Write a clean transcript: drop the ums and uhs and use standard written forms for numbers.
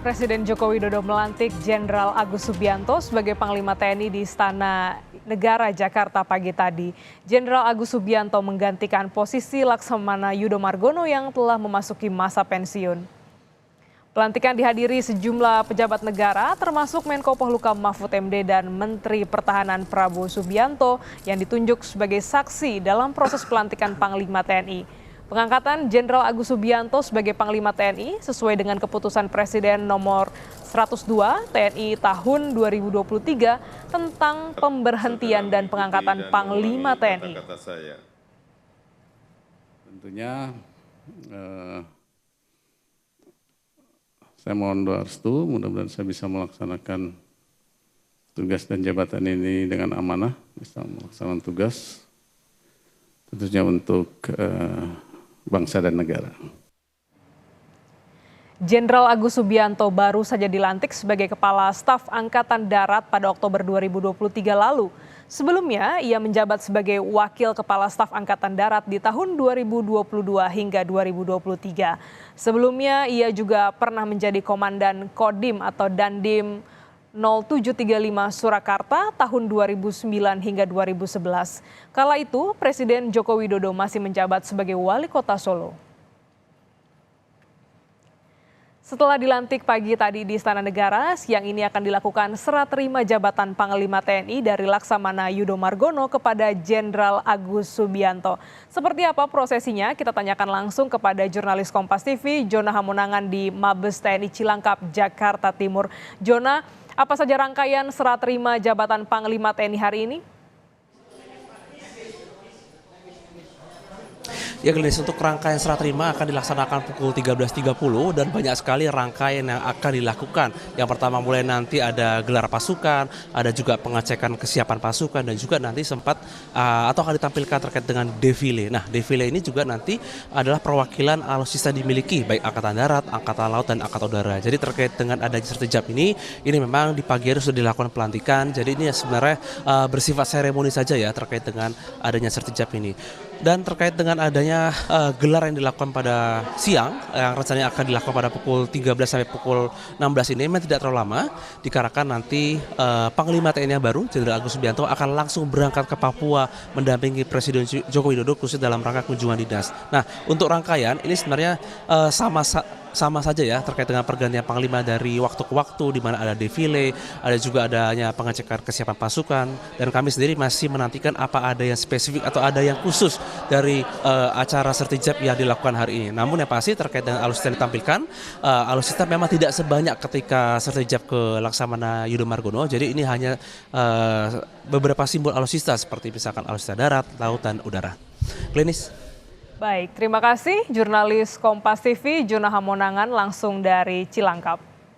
Presiden Joko Widodo melantik Jenderal Agus Subianto sebagai Panglima TNI di Istana Negara Jakarta pagi tadi. Jenderal Agus Subianto menggantikan posisi Laksamana Yudo Margono yang telah memasuki masa pensiun. Pelantikan dihadiri sejumlah pejabat negara termasuk Menko Polhukam Mahfud MD dan Menteri Pertahanan Prabowo Subianto yang ditunjuk sebagai saksi dalam proses pelantikan Panglima TNI. Pengangkatan Jenderal Agus Subianto sebagai Panglima TNI sesuai dengan keputusan Presiden nomor 102 TNI tahun 2023 tentang pemberhentian dan pengangkatan Panglima TNI. Tentunya saya mohon doa restu, mudah-mudahan saya bisa melaksanakan tugas dan jabatan ini dengan amanah, bisa melaksanakan tugas tentunya untuk bangsa dan negara. Jenderal Agus Subianto baru saja dilantik sebagai Kepala Staf Angkatan Darat pada Oktober 2023 lalu. Sebelumnya, ia menjabat sebagai Wakil Kepala Staf Angkatan Darat di tahun 2022 hingga 2023. Sebelumnya, ia juga pernah menjadi Komandan Kodim atau Dandim 0735 Surakarta tahun 2009 hingga 2011. Kala itu, Presiden Joko Widodo masih menjabat sebagai Wali Kota Solo. Setelah dilantik pagi tadi di Istana Negara, siang ini akan dilakukan serah terima jabatan Panglima TNI dari Laksamana Yudo Margono kepada Jenderal Agus Subianto. Seperti apa prosesinya? Kita tanyakan langsung kepada jurnalis Kompas TV, Jona Hamonangan di Mabes TNI Cilangkap, Jakarta Timur. Jona, apa saja rangkaian serah terima jabatan Panglima TNI hari ini? Ya, Glenis, untuk rangkaian serah terima akan dilaksanakan pukul 13.30 dan banyak sekali rangkaian yang akan dilakukan. Yang pertama mulai nanti ada gelar pasukan, ada juga pengecekan kesiapan pasukan dan juga nanti sempat atau akan ditampilkan terkait dengan defile. Nah, defile ini juga nanti adalah perwakilan alutsista dimiliki baik Angkatan Darat, Angkatan Laut dan Angkatan Udara. Jadi terkait dengan adanya sertijab ini memang di pagi hari sudah dilakukan pelantikan. Jadi ini sebenarnya bersifat seremoni saja ya terkait dengan adanya sertijab ini. Dan terkait dengan adanya gelar yang dilakukan pada siang, yang rencananya akan dilakukan pada pukul 13 sampai pukul 16 ini memang tidak terlalu lama, dikarenakan nanti Panglima TNI yang baru, Jenderal Agus Subianto akan langsung berangkat ke Papua mendampingi Presiden Joko Widodo khusus dalam rangka kunjungan dinas. Nah, untuk rangkaian ini sebenarnya sama saja ya terkait dengan pergantian Panglima dari waktu ke waktu, di mana ada defile, ada juga adanya pengecekan kesiapan pasukan, dan kami sendiri masih menantikan apa ada yang spesifik atau ada yang khusus dari acara sertijab yang dilakukan hari ini. Namun yang pasti terkait dengan alutsista yang ditampilkan, alutsista memang tidak sebanyak ketika sertijab ke Laksamana Yudo Margono, jadi ini hanya beberapa simbol alutsista seperti misalkan alutsista darat, laut, dan udara. Glenis. Baik, terima kasih jurnalis Kompas TV Jona Hamonangan langsung dari Cilangkap.